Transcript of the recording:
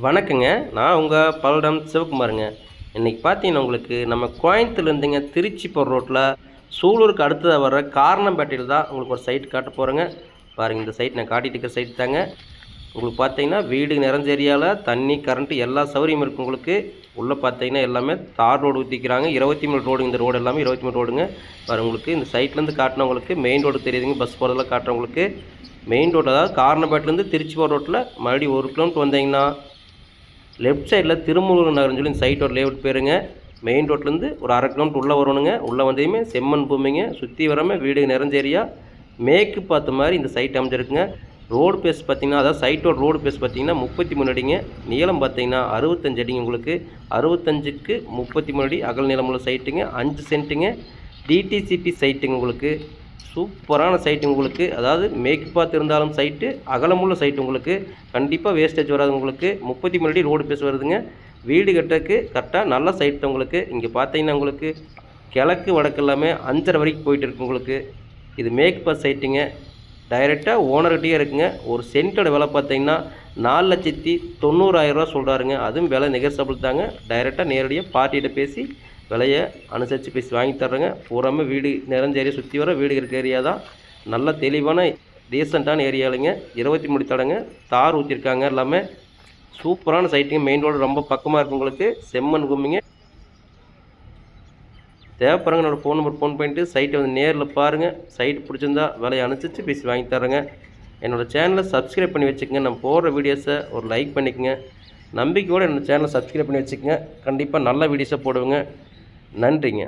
வணக்கங்க. நான் உங்கள் பல்லடம் சிவகுமாருங்க. இன்றைக்கி பார்த்தீங்கன்னா உங்களுக்கு நம்ம கோயம்புத்தூர்லேருந்துங்க திருச்சி போகிற ரோட்டில் சூலூருக்கு அடுத்ததாக வர்ற காரணம்பேட்டையில் தான் உங்களுக்கு ஒரு சைட் காட்ட போகிறேங்க. பாருங்கள், இந்த சைட் நான் காட்டிகிட்டு இருக்கிற சைட் தாங்க. உங்களுக்கு பார்த்தீங்கன்னா வீடு நிறைஞ்ச ஏரியாவில் தண்ணி கரண்ட்டு எல்லா சௌகரியமும் இருக்குது. உங்களுக்கு உள்ளே பார்த்தீங்கன்னா எல்லாமே தார் ரோடு ஊற்றிக்கிறாங்க. 23 ரோடு, இந்த ரோடு எல்லாமே 23 ரோடுங்க. பாருங்கள், உங்களுக்கு இந்த சைட்லேருந்து காட்டினவங்களுக்கு மெயின் ரோடு தெரியுதுங்க. பஸ் போகிறதெல்லாம் காட்டுறவங்களுக்கு மெயின் ரோடு, அதாவது காரணம்பேட்டிலேருந்து திருச்சி போகிற ரோட்டில் மறுபடியும் 1 கிலோமீட்டர் வந்தீங்கன்னா லெஃப்ட் சைடில் திருமூலூர் நகர்னு சொல்லி இந்த சைட்டோட லேஅவுட் பேருங்க. மெயின் ரோட்லேருந்து ஒரு 1/2 கிலோமீட்டர் உள்ளே வரணுங்க. உள்ளே வந்ததுமே செம்மண் பூமிங்க. சுற்றி வராமல் வீடு நிறைஞ்ச ஏரியா. மேற்கு பார்த்த மாதிரி இந்த சைட் அமைஞ்சிருக்குங்க. ரோடு பேஸ் பார்த்திங்கன்னா, அதாவது சைட்டோட ரோடு பேஸ் பார்த்திங்கன்னா 33 அடிங்க. நீளம் பார்த்திங்கன்னா 65 அடிங்க. உங்களுக்கு 65க்கு 33 அடி அகல் நீளமுள்ள சைட்டுங்க. 5 சென்ட்டுங்க. டிடிசிபி சைட்டுங்க. உங்களுக்கு சூப்பரான சைட்டு. உங்களுக்கு அதாவது மேற்கு பார்த்து இருந்தாலும் சைட்டு, அகலமுள்ள சைட்டு. உங்களுக்கு கண்டிப்பாக வேஸ்டேஜ் வராது. உங்களுக்கு 33 அடி ரோடு பேஸ் வருதுங்க. வீடு கட்டுறதுக்கு கரெக்டாக நல்ல சைட் தான். உங்களுக்கு இங்கே பார்த்தீங்கன்னா உங்களுக்கு கிழக்கு வடக்கு எல்லாமே 5.5 வரைக்கும் போயிட்டு இருக்கு. உங்களுக்கு இது மேற்கு பார்த்து சைட்டுங்க. டைரெக்டாக ஓனர்கிட்டே இருக்குங்க. ஒரு சென்ட்டோட விலை பார்த்தீங்கன்னா 4,90,000 ரூபா சொல்கிறாருங்க. அதுவும் விலை நெகோசியபிள் தாங்க. டைரெக்டாக நேரடியாக பார்ட்டிகிட்ட பேசி விலையை அனுசரித்து பேசி வாங்கி தர்றேங்க. பூராமல் வீடு நிறைஞ்ச ஏரியா, சுற்றி வர வீடு இருக்க ஏரியா தான். நல்ல தெளிவான ரீசெண்டான ஏரியாலுங்க. 23 தடங்க, தார் ஊற்றிருக்காங்க. எல்லாமே சூப்பரான சைட்டுங்க. மெயின் ரோடு ரொம்ப பக்கமாக இருக்குது. உங்களுக்கு செம்மண் பூமிங்க. தேவைப்படுறங்க, என்னோடய ஃபோன் நம்பர் ஃபோன் பண்ணிட்டு சைட்டை வந்து நேரில் பாருங்கள். சைட்டு பிடிச்சிருந்தா விலையை அனுசரித்து பேசி வாங்கி தர்றேங்க. என்னோடய சேனலை சப்ஸ்கிரைப் பண்ணி வச்சுக்கோங்க. நம்ம போடுற வீடியோஸை ஒரு லைக் பண்ணிக்கோங்க. நம்பிக்கையோடு என்னோடய சேனலை சப்ஸ்கிரைப் பண்ணி வச்சுக்கோங்க. கண்டிப்பாக நல்ல வீடியோஸை போடுவேங்க. நன்றிங்க.